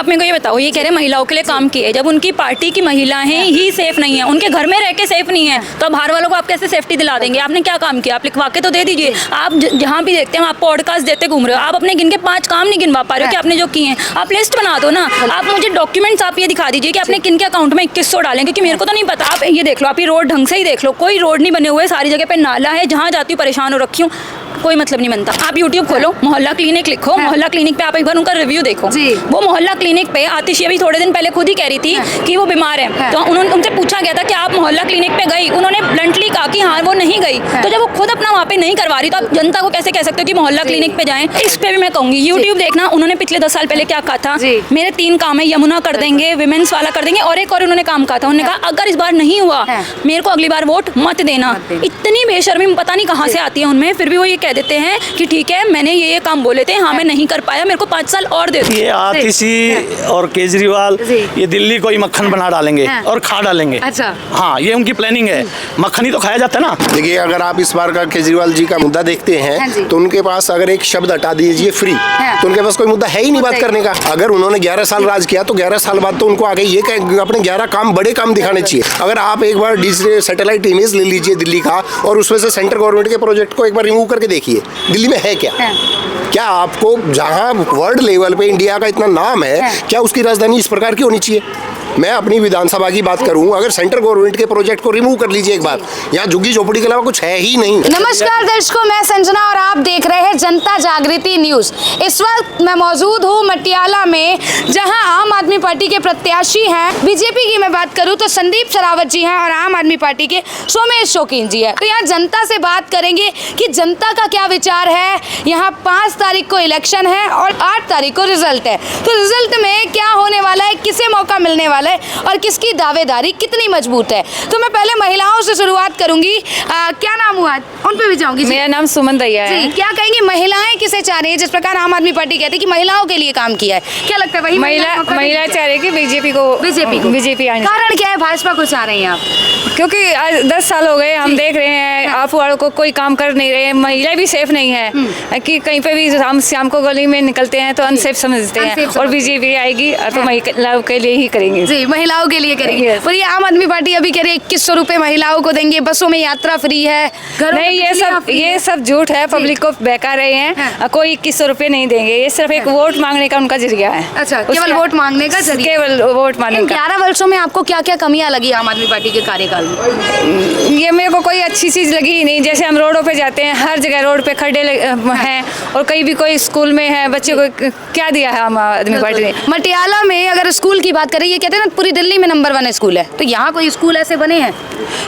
आप मेरे को ये बताओ, ये कह रहे हैं महिलाओं के लिए काम किए, जब उनकी पार्टी की महिलाएं ही सेफ नहीं है, उनके घर में रह के सेफ नहीं है, तो बाहर वालों को आप कैसे सेफ्टी दिला देंगे? आपने क्या काम किया? आप लिखवा के तो दे दीजिए। आप जहाँ भी देखते हैं आप पॉडकास्ट देते घूम रहे हो, आप अपने गिन के 5 काम नहीं गिनवा पा रहे हो कि आपने जो किए हैं। आप लिस्ट बना दो ना, आप मुझे डॉक्यूमेंट्स आप ये दिखा दीजिए कि आपने किन के अकाउंट में 2100 डालें, क्योंकि मेरे को तो नहीं पता। आप ये देख लो, आप ये रोड ढंग से ही देख लो, कोई रोड नहीं बने हुए, सारी जगह पे नाला है, जहाँ जाती हूँ परेशान हो रखी हूँ, कोई मतलब नहीं बनता। आप YouTube खोलो, मोहल्ला क्लिनिक लिखो, मोहल्ला क्लिनिक पे आप एक बार उनका रिव्यू देखो। वो मोहल्ला क्लिनिक पे आतिशी अभी थोड़े दिन पहले खुद ही कह रही थी कि वो बीमार है, तो उन्होंने उनसे पूछा गया था कि आप मोहल्ला क्लिनिक पे गई, उन्होंने ब्लंटली कहा कि हाँ वो नहीं गई। तो जब वो खुद अपना वहाँ पे नहीं करवा रही, तो आप जनता को कैसे कह सकते हो कि मोहल्ला क्लिनिक पे जाएं? इस पे भी मैं कहूँगी YouTube देखना, उन्होंने पिछले 10 साल पहले क्या कहा था, मेरे 3 काम है, यमुना कर देंगे, विमेंस वाला कर देंगे, और एक और उन्होंने काम कहा था, उन्होंने कहा अगर इस बार नहीं हुआ मेरे को अगली बार वोट मत देना। इतनी बेशर्मी पता नहीं कहाँ से आती है उनमें, फिर भी वो ये कह देते हैं कि ठीक है मैंने ये काम बोले थे, हाँ मैं नहीं कर पाया, मेरे को 5 साल और दे दो। ये आतिशी और केजरीवाल ये दिल्ली को ही मक्खन बना डालेंगे और खा डालेंगे। अच्छा, हाँ ये उनकी प्लानिंग है, मक्खन ही तो खाया जाता है ना। देखिए अगर आप इस बार का केजरीवाल जी का मुद्दा देखते हैं तो उनके पास अगर एक शब्द हटा दीजिए फ्री, तो उनके पास कोई मुद्दा है ही नहीं बात करने का। अगर उन्होंने 11 साल राज किया तो 11 साल बाद तो उनको आगे ये अपने 11 काम बड़े काम दिखाने चाहिए। अगर आप एक बार सैटेलाइट इमेज ले लीजिए दिल्ली का और उसमें से सेंट्रल गवर्नमेंट के प्रोजेक्ट को एक बार रिमूव करके देखिए, दिल्ली में है क्या आपको जहां वर्ल्ड लेवल पे इंडिया का इतना नाम है, क्या उसकी राजधानी इस प्रकार की होनी चाहिए? मैं अपनी विधानसभा की बात करूं, अगर सेंट्रल गवर्नमेंट के प्रोजेक्ट को रिमूव कर लीजिए एक बार, यहाँ झुग्गी झोपड़ी के अलावा कुछ है ही नहीं। नमस्कार दर्शकों, मैं संजना और आप देख रहे हैं जनता जागृति न्यूज। इस वक्त मैं मौजूद हूँ मटियाला में, जहां आम आदमी पार्टी के प्रत्याशी हैं। बीजेपी की मैं बात करूं तो संदीप सरावत जी हैं और आम आदमी पार्टी के सोमेश शौकीन जी है। तो यहाँ जनता से बात करेंगे कि जनता का क्या विचार है। यहाँ 5 तारीख को इलेक्शन है और 8 तारीख को रिजल्ट है, तो रिजल्ट में क्या होने वाला है, किसे मौका मिलने वाला है और किसकी दावेदारी कितनी मजबूत है। तो मैं पहले महिलाओं से शुरुआत करूंगी। क्या नाम हुआ, उन पे भी जाऊंगी। मेरा नाम सुमन दैया है। क्या कहेंगी, महिलाएं किसे चाह रही है? जिस प्रकार आम आदमी पार्टी कहती है कि महिलाओं के लिए काम किया है, क्या लगता है वही महिला चाह रही है कि बीजेपी आने। कारण क्या है भाजपा को चाह रही हैं आप? क्योंकि 10 साल हो गए हम देख रहे हैं आप वालों को कोई काम कर नहीं रहे, महिलाएं भी सेफ नहीं है कि कहीं पे भी शाम को गली में निकलते हैं तो अनसेफ समझते हैं, और बीजेपी आएगी तो महिलाओं के लिए ही करेंगे। जी, महिलाओं के लिए करेंगे। पर ये आम आदमी पार्टी अभी कह रही है 2100 रुपए महिलाओं को देंगे, बसों में यात्रा फ्री है। नहीं, ये सब झूठ है, पब्लिक को बहका रहे हैं। कोई 2100 रुपए नहीं देंगे, ये सिर्फ एक वोट मांगने का उनका जरिया है। अच्छा, केवल वोट मांगने का जरिया, केवल वोट मांगने का। 11 वर्षों में आपको क्या क्या कमियां लगी आम आदमी पार्टी के कार्यकाल में? ये मेरे को कोई अच्छी चीज़ लगी ही नहीं। जैसे हम रोडों पे जाते हैं, हर जगह रोड पे खड्डे हैं, और कहीं भी कोई स्कूल में है बच्चे को क्या दिया है आम आदमी पार्टी ने? मटियाला में अगर स्कूल की बात करें, ये कहते हैं ना पूरी दिल्ली में नंबर 1 स्कूल है, तो यहाँ कोई स्कूल ऐसे बने हैं?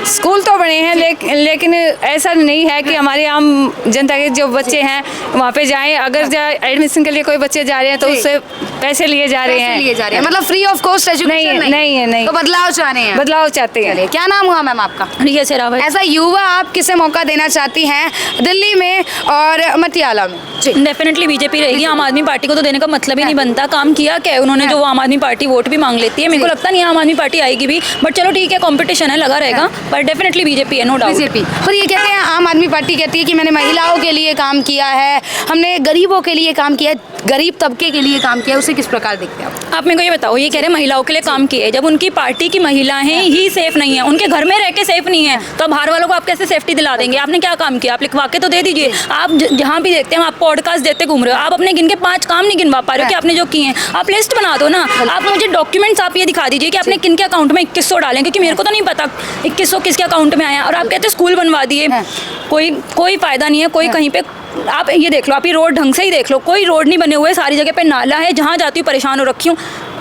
स्कूल तो बने हैं लेकिन ऐसा नहीं है कि हमारे आम जनता के जो बच्चे हैं वहाँ पे जाएं। अगर एडमिशन के लिए कोई बच्चे जा रहे हैं तो उससे पैसे लिए जा रहे हैं, मतलब फ्री ऑफ कॉस्ट एजुकेशन नहीं। तो बदलाव चाह रहे हैं, बदलाव चाहते हैं। क्या नाम हुआ मैम आपका? रिया सेरावत। ऐसा युवा आप किसे मौका देना चाहती हैं दिल्ली में और मटियाला में? डेफिनेटली बीजेपी रहेगी। आम आदमी पार्टी को तो देने का मतलब ही नहीं बनता। काम किया क्या है उन्होंने, जो आम आदमी पार्टी वोट भी मांग लेती है। मेरे को लगता नहीं आम आदमी पार्टी आएगी भी, बट चलो ठीक है, कंपटीशन है, लगा रहेगा, पर डेफिनेटली बीजेपी है, नो डाउट। बीजेपी। और ये कहते हैं आम आदमी पार्टी कहती है कि मैंने महिलाओं के लिए काम किया है, हमने गरीबों के लिए काम किया है, गरीब तबके के लिए काम किया है, उसे किस प्रकार देखते हैं आप मेरे को ये बताओ, ये कह रहे हैं महिलाओं के लिए काम किए, जब उनकी पार्टी की महिलाएं ही सेफ नहीं है, उनके घर में रह के सेफ नहीं है, तो बाहर वालों को आप कैसे सेफ्टी दिला देंगे? आपने क्या काम किया? आप लिखवा के तो दे दीजिए। आप जहाँ भी देखते हैं आप पॉडकास्ट देते घूम रहे हो, आप अपने गिन के 5 काम नहीं गिनवा पा रहे हो कि आपने जो किए हैं। आप लिस्ट बना दो ना, आप मुझे डॉक्यूमेंट्स आप ये दिखा दीजिए कि आपने किन के अकाउंट में 2100 डालें, क्योंकि मेरे को तो नहीं पता 2100 किसके अकाउंट में आया। और आप कहते हैं स्कूल बनवा दिए, कोई फायदा नहीं है, कोई कहीं पे। आप ये देख लो, आप ये रोड ढंग से ही देख लो, कोई रोड नहीं बने हुए, सारी जगह पे नाला है, जहाँ जाती हूँ परेशान हो रखी हूँ,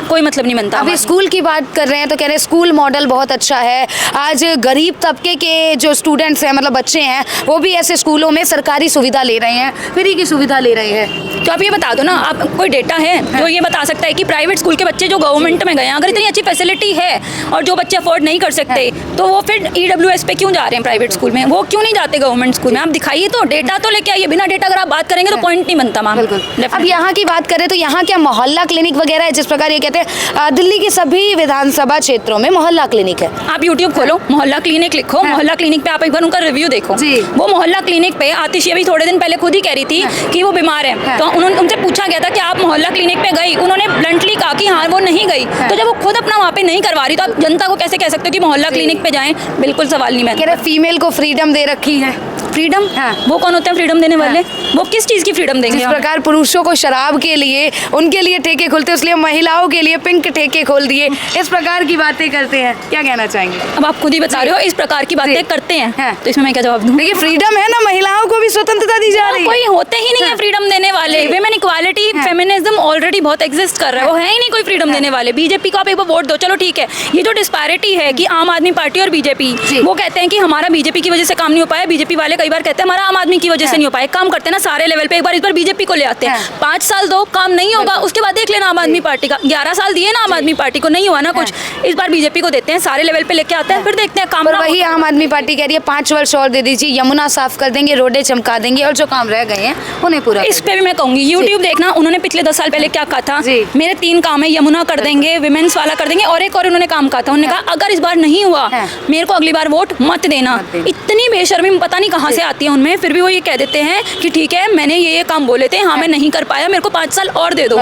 कोई मतलब नहीं बनता। अभी स्कूल की बात कर रहे हैं तो कह रहे हैं स्कूल मॉडल बहुत अच्छा है। आज गरीब तबके के जो स्टूडेंट्स हैं, मतलब बच्चे हैं, वो भी ऐसे स्कूलों में सरकारी सुविधा ले रहे हैं, फ्री की सुविधा ले रहे हैं। तो आप ये बता दो ना, आप कोई डेटा है जो ये बता सकता है कि प्राइवेट स्कूल के बच्चे जो गवर्नमेंट में गए हैं, अगर इतनी अच्छी फैसिलिटी है और जो बच्चे अफोर्ड नहीं कर सकते, तो वो फिर EWS पे क्यों जा रहे हैं प्राइवेट स्कूल में? वो क्यों नहीं जाते गवर्नमेंट स्कूल में? आप दिखाइए तो, डेटा तो लेके आइए। बिना डेटा अगर आप बात करेंगे तो पॉइंट नहीं बनता मैम। अब यहाँ की बात करें तो यहाँ क्या मोहल्ला क्लिनिक वगैरह है? जिस प्रकार ये कहते देते हैं, दिल्ली की सभी विधानसभा क्षेत्रों में मोहल्ला क्लिनिक है। आप यूट्यूब खोलो, मोहल्ला क्लिनिक लिखो, मोहल्ला क्लिनिक पे आप एक बार उनका रिव्यू देखो। जी। वो मोहल्ला क्लिनिक पे आतिशी अभी थोड़े दिन पहले खुद ही कह रही थी कि वो बीमार है, तो उन्होंने उनसे पूछा गया था कि आप मोहल्ला क्लिनिक पे गई, उन्होंने ब्लंटली कहा कि हाँ वो नहीं गई। तो जब वो खुद अपना वहाँ पे नहीं करवा रही तो आप जनता को कैसे कह सकते हो कि मोहल्ला क्लिनिक पे जाएं? बिल्कुल सवाल नहीं कह रहे फीमेल को फ्रीडम दे रखी है। फ्रीडम, वो कौन होते हैं फ्रीडम देने वाले? वो किस चीज़ की फ्रीडम देंगे? जिस प्रकार पुरुषों को शराब के लिए उनके लिए ठेके खोलते हैं, इसलिए महिलाओं के लिए पिंक ठेके खोल दिए, इस प्रकार की बातें करते हैं। क्या कहना चाहेंगे? अब आप खुद ही बता रहे हो इस प्रकार की बातें करते हैं, तो इसमें मैं क्या जवाब दूं? देखिए फ्रीडम है ना, महिलाओं को भी स्वतंत्रता दी जा रही है। कोई होते ही नहीं है फ्रीडम देने वाले। विमेन इक्वालिटी, फेमिनिज्म ऑलरेडी बहुत एग्जिस्ट कर रहा है, वो है ही नहीं कोई फ्रीडम देने वाले। बीजेपी को आप एक बार वोट दो, चलो ठीक है। ये जो डिस्पैरिटी है कि आम आदमी पार्टी और बीजेपी, वो कहते हैं कि हमारा बीजेपी की वजह से काम नहीं हो पाया, बीजेपी वाले कई बार कहते हैं हमारा आम आदमी की वजह से नहीं हो पाया। काम करते हैं ना सारे लेवल पे, एक बार इस बार बीजेपी को ले आते हैं, 5 साल दो, काम नहीं होगा, उसके बाद देख लेना आम आदमी पार्टी का। 11 साल दिए ना आम आदमी पार्टी को, नहीं हुआ ना कुछ, इस बार बीजेपी को देते हैं, सारे लेवल पे लेके आते हैं, फिर देखते हैं काम। पर वही आम आदमी पार्टी कह रही है 5 वर्ष और दे दीजिए, यमुना साफ कर देंगे, रोडे चमका देंगे, और जो काम रह गए हैं उन्हें पूरा। इस पे भी मैं कहूंगी यूट्यूब देखना, उन्होंने पिछले 10 साल पहले क्या कहा था, मेरे 3 काम है, यमुना कर देंगे, विमेंस वाला कर देंगे, और एक और उन्होंने काम कहा था, उन्होंने कहा अगर इस बार नहीं हुआ मेरे को अगली बार वोट मत देना। इतनी बेशर्मी पता नहीं कहाँ से आती है उनमें, फिर भी वो ये कह देते हैं कि ठीक है मैंने ये काम बोले थे, हाँ मैं नहीं कर पाया, मेरे को 5 साल और दे दो।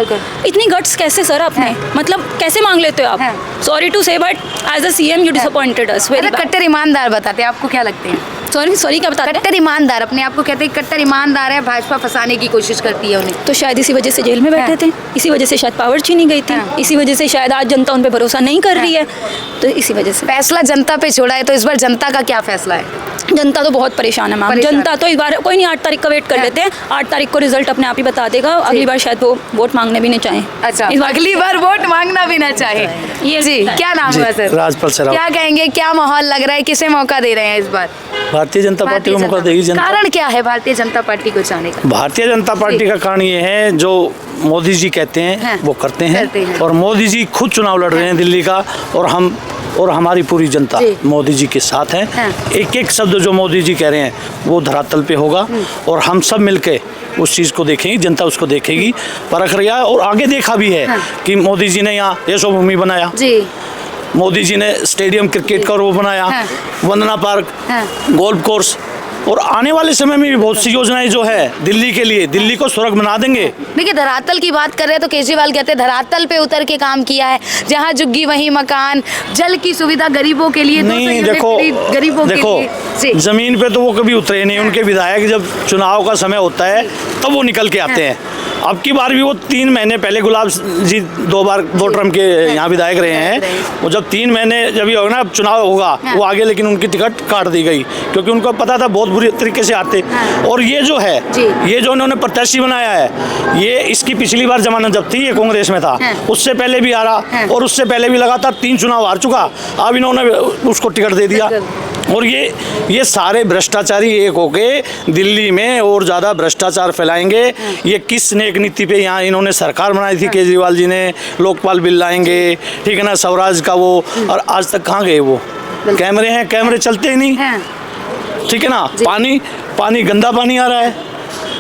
इतनी गट्स कैसे सर आपने, मतलब कैसे मांग लेते हो आप? Sorry to say but as a CM you disappointed us very bad. कट्टर ईमानदार बताते हैं, आपको क्या लगते हैं? सॉरी क्या बताते हैं? कट्टर ईमानदार, अपने आप को कहते हैं कट्टर ईमानदार है, भाजपा फंसाने की कोशिश करती है उन्हें। तो शायद इसी वजह से जेल में बैठे थे, इसी वजह से शायद पावर छीनी गई थी, इसी वजह से शायद आज जनता उन पे भरोसा नहीं कर रही है, तो इसी वजह से फैसला जनता पे छोड़ा है। तो इस बार जनता का क्या फैसला है? जनता तो बहुत परेशान है मैम। जनता तो इस बार कोई नहीं, 8 तारीख का वेट कर लेते हैं, 8 तारीख को रिजल्ट अपने आप ही बता देगा। अगली बार शायद वो वोट मांगने भी नहीं चाहें। अच्छा, अगली बार वोट मांगना भी ना चाहे। ये जी क्या नाम है सर? राजपाल सराफ। क्या कहेंगे, क्या माहौल लग रहा है, किसे मौका दे रहे हैं इस बार? भारतीय जनता पार्टी को मौका देगी जनता। कारण क्या है भारतीय जनता पार्टी को चाहने का? भारतीय जनता पार्टी का कारण ये है, जो मोदी जी कहते हैं वो करते हैं, और मोदी जी खुद चुनाव लड़ रहे हैं दिल्ली का, और हमारी पूरी जनता मोदी जी के साथ है। एक एक शब्द जो मोदी जी कह रहे हैं वो धरातल पे होगा, और हम सब मिलके उस चीज़ को देखेंगे, जनता उसको देखेगी, परख रही है, और आगे देखा भी है कि मोदी जी ने यहाँ यशोभूमि बनाया, मोदी जी ने स्टेडियम क्रिकेट का वो बनाया, वंदना पार्क, गोल्फ कोर्स, और आने वाले समय में भी बहुत सी योजनाएं जो है दिल्ली के लिए, दिल्ली को स्वर्ग बना देंगे। देखिए धरातल की बात कर रहे हैं तो केजरीवाल कहते हैं धरातल पे उतर के काम किया है, जहाँ झुग्गी वहीं मकान, जल की सुविधा गरीबों के लिए। नहीं देखो, गरीबों देखो के लिए जमीन पे तो वो कभी उतरे नहीं। उनके विधायक जब चुनाव का समय होता है तब वो निकल के आते हैं। अब की बार भी वो 3 महीने पहले, गुलाब जी 2 बार 2 टर्म के यहाँ विधायक रहे हैं, वो जब 3 महीने जब ये होगा ना चुनाव होगा वो आगे, लेकिन उनकी टिकट काट दी गई क्योंकि उनको पता था बहुत बुरी तरीके से आते। और ये जो है, ये जो इन्होंने प्रत्याशी बनाया है, ये इसकी पिछली बार जमानत जब थी ये कांग्रेस में था, उससे पहले भी हारा, और उससे पहले भी लगातार 3 चुनाव हार चुका, अब इन्होंने उसको टिकट दे दिया। और ये सारे भ्रष्टाचारी एक होके दिल्ली में और ज़्यादा भ्रष्टाचार फैलाएंगे। ये किस नेक नीति पे यहाँ इन्होंने सरकार बनाई थी, केजरीवाल जी ने लोकपाल बिल लाएंगे, ठीक है ना, स्वराज का वो, और आज तक कहाँ गए वो? कैमरे हैं, कैमरे चलते ही नहीं, ठीक है ना, पानी गंदा पानी आ रहा है,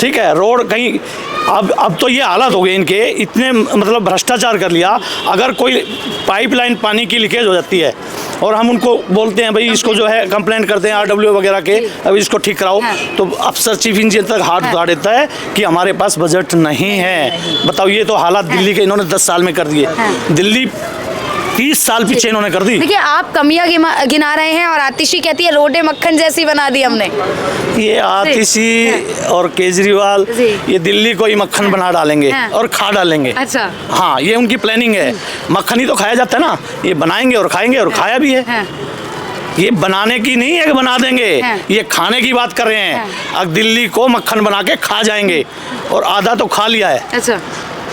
ठीक है, रोड कहीं, अब तो ये हालत हो गए इनके, इतने मतलब भ्रष्टाचार कर लिया। अगर कोई पाइपलाइन पानी की लीकेज हो जाती है और हम उनको बोलते हैं भाई इसको जो है कंप्लेंट करते हैं RWA वगैरह के, अभी इसको ठीक कराओ, तो अफसर चीफ इंजीनियर तक हाथ उठा देता है कि हमारे पास बजट नहीं है। बताओ, ये तो हालात दिल्ली के इन्होंने 10 साल में कर दिए। दिल्ली 30 साल पीछे इन्होंने कर दी। देखिए आप कमियां गिना रहे हैं और आतिशी कहती है रोडे मक्खन जैसी बना दी हमने। ये आतिशी और केजरीवाल ये दिल्ली को ही मक्खन बना डालेंगे और खा डालेंगे। अच्छा, हाँ, ये उनकी प्लानिंग है। मक्खन ही तो खाया जाता है ना, ये बनाएंगे और खाएंगे, और खाया भी है। ये बनाने की नहीं है कि बना देंगे, ये खाने की बात कर रहे हैं। अब दिल्ली को मक्खन बना के खा जाएंगे, और आधा तो खा लिया है। अच्छा,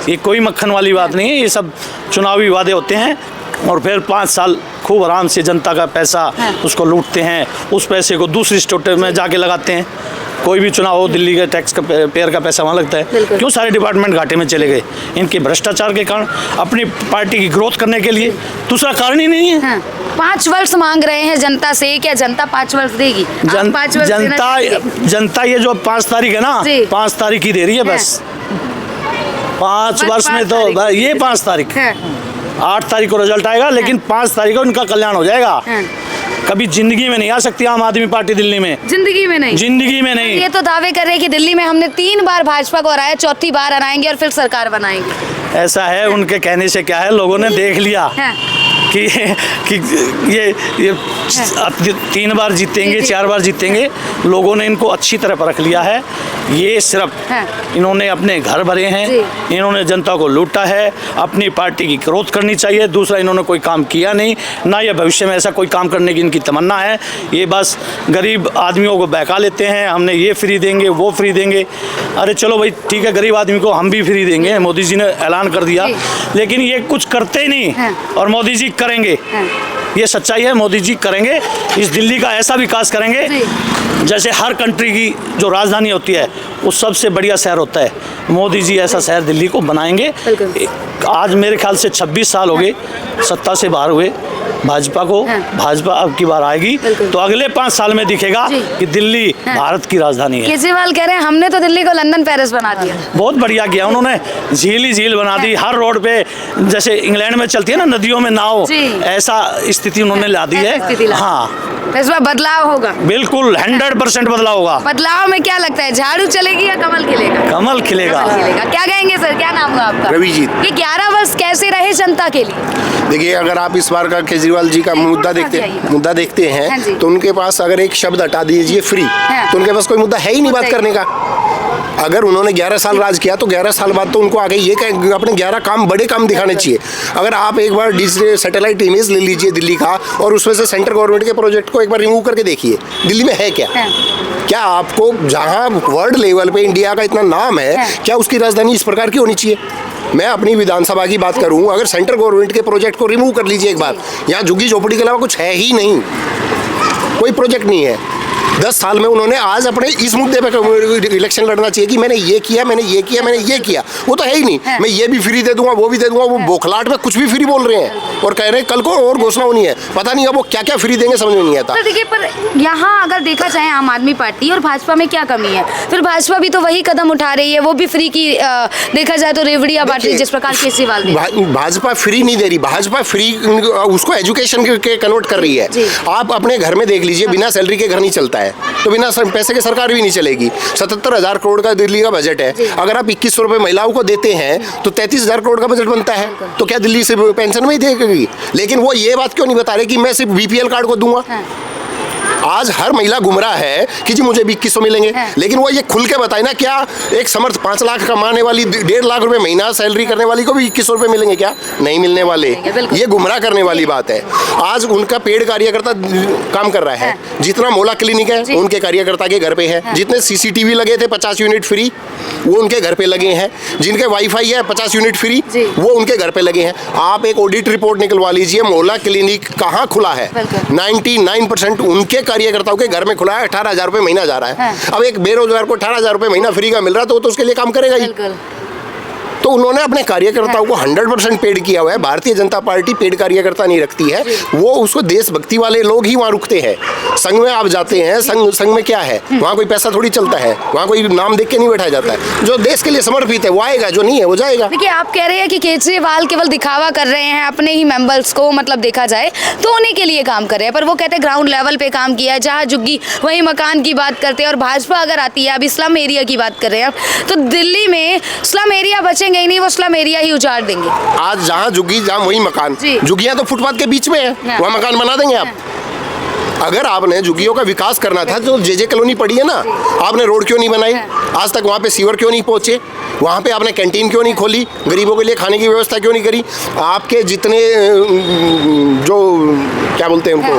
ये कोई मक्खन वाली बात नहीं है, ये सब चुनावी वादे होते हैं, और फिर 5 साल खूब आराम से जनता का पैसा उसको लूटते हैं, उस पैसे को दूसरी स्टेट में जाके लगाते हैं। कोई भी चुनाव हो, दिल्ली के टैक्स का पेयर का पैसा वहाँ लगता है। क्यों सारे डिपार्टमेंट घाटे में चले गए? इनके भ्रष्टाचार के कारण, अपनी पार्टी की ग्रोथ करने के लिए, दूसरा कारण ही नहीं है। 5 वर्ष मांग रहे हैं जनता से, क्या जनता 5 वर्ष देगी? जनता ये जो 5 तारीख है ना, 5 तारीख ही दे रही है बस। 5 वर्ष में तो ये 5 तारीख 8 तारीख को रिजल्ट आएगा, लेकिन 5 तारीख को इनका कल्याण हो जाएगा। कभी जिंदगी में नहीं आ सकती आम आदमी पार्टी दिल्ली में, जिंदगी में नहीं, जिंदगी में नहीं। ये तो दावे कर रहे हैं कि दिल्ली में हमने 3 बार भाजपा को हराया, 4थी बार हराएंगे और फिर सरकार बनाएंगे। ऐसा है, उनके कहने से क्या है, लोगों ने देख लिया कि ये 3 बार जीतेंगे, 4 बार जीतेंगे। लोगों ने इनको अच्छी तरह परख लिया है। ये सिर्फ इन्होंने अपने घर भरे हैं, इन्होंने जनता को लूटा है, अपनी पार्टी की ग्रोथ करनी चाहिए। दूसरा, इन्होंने कोई काम किया नहीं, ना ये भविष्य में ऐसा कोई काम करने की इनकी तमन्ना है। ये बस गरीब आदमियों को बहका लेते हैं, हमने ये फ्री देंगे, वो फ्री देंगे। अरे चलो भाई ठीक है, गरीब आदमी को हम भी फ्री देंगे, मोदी जी ने ऐलान कर दिया, लेकिन ये कुछ करते ही नहीं। और मोदी जी करेंगे, ये सच्चाई है, मोदी जी करेंगे। इस दिल्ली का ऐसा विकास करेंगे जैसे हर कंट्री की जो राजधानी होती है वो सबसे बढ़िया शहर होता है। मोदी जी ऐसा शहर दिल्ली को बनाएंगे। आज मेरे ख्याल से 26 साल हो गए सत्ता से बाहर हुए भाजपा को। भाजपा अब की बार आएगी तो अगले 5 साल में दिखेगा कि दिल्ली भारत की राजधानी है। केजरीवाल कह रहे हैं हमने तो दिल्ली को लंदन पेरिस बना दिया। बहुत बढ़िया किया उन्होंने, झील ही झील बना दी। हर रोड पे जैसे इंग्लैंड में चलती है ना नदियों में नाव, ऐसा स्थिति उन्होंने ला दी है। हाँ, इस बार बदलाव होगा, बिल्कुल 100% बदलाव होगा। बदलाव में क्या लगता है, झाड़ू चलेगी या कमल खिलेगा? कमल खिलेगा। क्या कहेंगे सर, क्या नाम है आपका? रविजीत। ये 11 वर्ष कैसे रहे जनता के लिए? देखिए, अगर आप इस बार का केजरीवाल जी का मुद्दा देखते हैं तो उनके पास अगर एक शब्द हटा दीजिए फ्री, तो उनके पास कोई मुद्दा है ही नहीं बात करने का। अगर उन्होंने 11 साल राज किया तो 11 साल बाद तो उनको आगे ये अपने 11 काम, बड़े काम दिखाने चाहिए। अगर आप एक बार सैटेलाइट इमेज ले लीजिए दिल्ली का और उसमें से सेंट्रल गवर्नमेंट के प्रोजेक्ट को एक बार रिमूव करके देखिए, दिल्ली में है क्या? क्या आपको जहां वर्ल्ड लेवल पे इंडिया का इतना नाम है, क्या उसकी राजधानी इस प्रकार की होनी चाहिए? मैं अपनी विधानसभा की बात करूं, अगर सेंट्रल गवर्नमेंट के प्रोजेक्ट को रिमूव कर लीजिए एक बार, यहाँ झुग्गी झोपड़ी के अलावा कुछ है ही नहीं, कोई प्रोजेक्ट नहीं है। 10 साल में उन्होंने आज अपने इस मुद्दे पे इलेक्शन लड़ना चाहिए कि मैंने ये किया, मैंने ये किया, मैंने ये किया, वो तो है ही नहीं। मैं ये भी फ्री दे दूंगा, वो भी दे दूंगा। वो बोखलाट में कुछ भी फ्री बोल रहे हैं और कह रहे हैं कल को और घोषणा होनी है। पता नहीं अब वो क्या क्या फ्री देंगे, समझ में नहीं आता। पर देखिए, पर यहाँ अगर देखा जाए आम आदमी पार्टी और भाजपा में क्या कमी है? फिर भाजपा भी तो वही कदम उठा रही है, वो भी फ्री की देखा जाए तो रेवड़ियाँ बांट रही है जिस प्रकार केजरीवाल ने। भाजपा फ्री नहीं दे रही, भाजपा फ्री उसको एजुकेशन के कन्वर्ट कर रही है। आप अपने घर में देख लीजिए, बिना सैलरी के घर नहीं चलता है, तो बिना पैसे के सरकार भी नहीं चलेगी। 77,000 करोड़ का दिल्ली का बजट है, अगर आप 2100 रुपए महिलाओं को देते हैं तो 33,000 करोड़ का बजट बनता है। तो क्या दिल्ली से पेंशन में ही देगी? लेकिन वो ये बात क्यों नहीं बता रहे कि मैं सिर्फ BPL कार्ड को दूंगा। आज हर महिला गुमराह है कि जी मुझे भी 2100 मिलेंगे, लेकिन वो ये खुल के बताए ना, क्या एक समर्थ 5 लाख कमाने वाली 1.5 लाख रुपए महीना सैलरी करने वाली को भी 2100 रुपए मिलेंगे? क्या नहीं मिलने वाले। ये गुमराह करने वाली बात है। आज उनका पेड कार्यकर्ता काम कर रहा है, जितना मोला क्लिनिक है उनके कार्यकर्ता के घर पे है, जितने CCTV लगे थे 50 यूनिट फ्री वो उनके घर पे लगे हैं, जिनके वाईफाई है 50 यूनिट फ्री वो उनके घर पे लगे हैं। आप एक ऑडिट रिपोर्ट निकलवा लीजिए, मोला क्लिनिक कहाँ खुला है? 99% उनके कार्यकर्ताओं के घर में खुला है। 18,000 रुपए महीना जा रहा है। अब एक बेरोजगार को 18,000 रुपए महीना फ्री का मिल रहा है तो वो तो उसके लिए काम करेगा ही। तो उन्होंने अपने कार्यकर्ताओं को 100% पेड किया हुआ है। भारतीय जनता पार्टी पेड कार्यकर्ता नहीं रखती है, वो उसको देशभक्ति वाले लोग ही वहाँ रुकते हैं। संघ में आप जाते हैं, संघ में क्या है, वहाँ कोई पैसा थोड़ी चलता है, वहाँ कोई नाम देख के नहीं बैठाया जाता है। जो देश के लिए समर्पित है वो आएगा, जो नहीं है वो जाएगा। देखिए, आप कह रहे हैं कि केजरीवाल केवल दिखावा कर रहे हैं अपने ही मेंबर्स को, मतलब देखा जाए तो उन्हीं के लिए काम कर रहे हैं, पर वो कहते हैं ग्राउंड लेवल पे काम किया है, जहाँ झुग्गी वही मकान की बात करते हैं। और भाजपा अगर आती है, अब इस्लाम एरिया की बात कर रहे हैं, तो दिल्ली में इस्लाम एरिया बचेंगे ही नहीं, वो इस्लाम एरिया ही उजाड़ देंगे। आज जहाँ झुग्गी जहाँ वही मकान, झुग्गियाँ तो फुटपाथ के बीच में है, वहाँ मकान बना देंगे आप। अगर आपने झुग्गियों का विकास करना था तो जे कॉलोनी पड़ी है ना, आपने रोड क्यों नहीं बनाई? आज तक वहाँ पे सीवर क्यों नहीं पहुँचे? वहाँ पे आपने कैंटीन क्यों नहीं खोली? गरीबों के लिए खाने की व्यवस्था क्यों नहीं करी? आपके जितने जो क्या बोलते हैं उनको,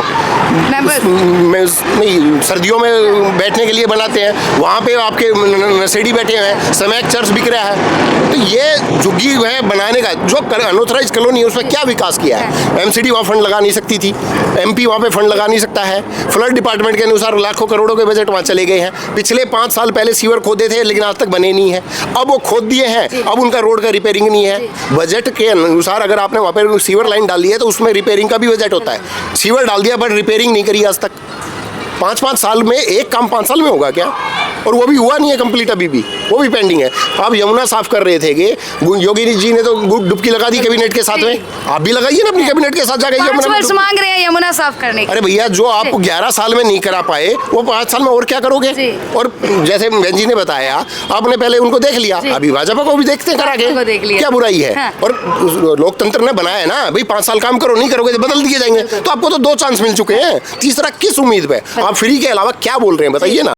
नहीं सर्दियों में बैठने के लिए बनाते हैं, वहाँ पे आपके नशेड़ी बैठे हैं, समैक चर्च बिक रहा है। तो ये झुग्गी है बनाने का जो अनऑथराइज कॉलोनी है उसमें क्या विकास किया है? MCD वहाँ फंड लगा नहीं सकती थी, MP वहाँ पे फंड लगा नहीं सकता है। फ्लड डिपार्टमेंट के अनुसार लाखों करोड़ों के बजट वहाँ चले गए हैं। पिछले 5 साल पहले सीवर खोदे थे लेकिन आज तक बने नहीं है, अब वो खोद दिए हैं, अब उनका रोड का रिपेयरिंग नहीं है। बजट के अनुसार अगर आपने वहाँ पर सीवर लाइन डाल दी है तो उसमें रिपेयरिंग का भी बजट होता है। सीवर डाल दिया बट रिपेयरिंग नहीं करी आज तक। 5-5 साल में एक काम 5 साल में होगा क्या? और वो भी हुआ नहीं है कंप्लीट, अभी भी वो भी पेंडिंग है। आप यमुना साफ कर रहे थे कि योगी जी ने तो डुबकी लगा दी कैबिनेट के साथ में, आप भी लगाइए ना अपनी कैबिनेट के साथ जाकर 5 वर्ष मांग रहे हैं यमुना साफ करने के। अरे भैया, जो आप 11 साल में नहीं करा पाए वो 5 साल में और क्या करोगे? और जैसे बहन जी ने बताया, आपने पहले उनको देख लिया, अभी भाजपा को भी देखते करा के, क्या बुराई है? हाँ। और लोकतंत्र ने बनाया है ना भाई, 5 साल काम करो, नहीं करोगे तो बदल दिए जाएंगे। तो आपको तो 2 चांस मिल चुके हैं, तीसरा किस उम्मीद पे? आप फ्री के अलावा क्या बोल रहे हैं बताइए ना।